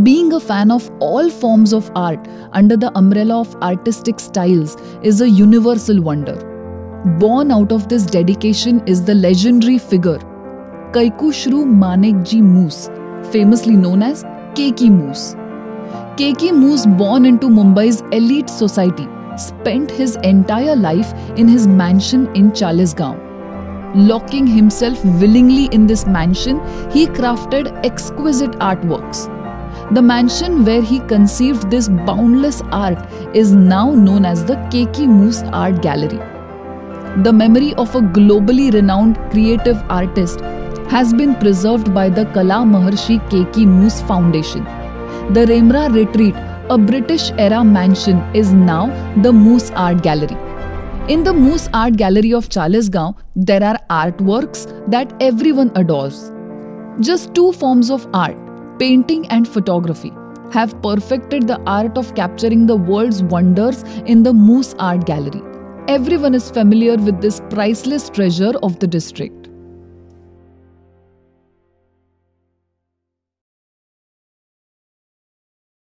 Being a fan of all forms of art under the umbrella of artistic styles is a universal wonder. Born out of this dedication is the legendary figure Keki Moose, famously known as Keki Moose. Keki Moose, born into Mumbai's elite society, spent his entire life in his mansion in Jalgaon. Locking himself willingly in this mansion, he crafted exquisite artworks. The mansion where he conceived this boundless art is now known as the Keki Moose Art Gallery. The memory of a globally renowned creative artist has been preserved by the Kala Maharshi Keki Moose Foundation. The Remra Retreat, a British-era mansion, is now the Moose Art Gallery. In the Moose Art Gallery of Jalgaon, there are artworks that everyone adores. Just two forms of art, painting and photography, have perfected the art of capturing the world's wonders in the Moose Art Gallery. Everyone is familiar with this priceless treasure of the district.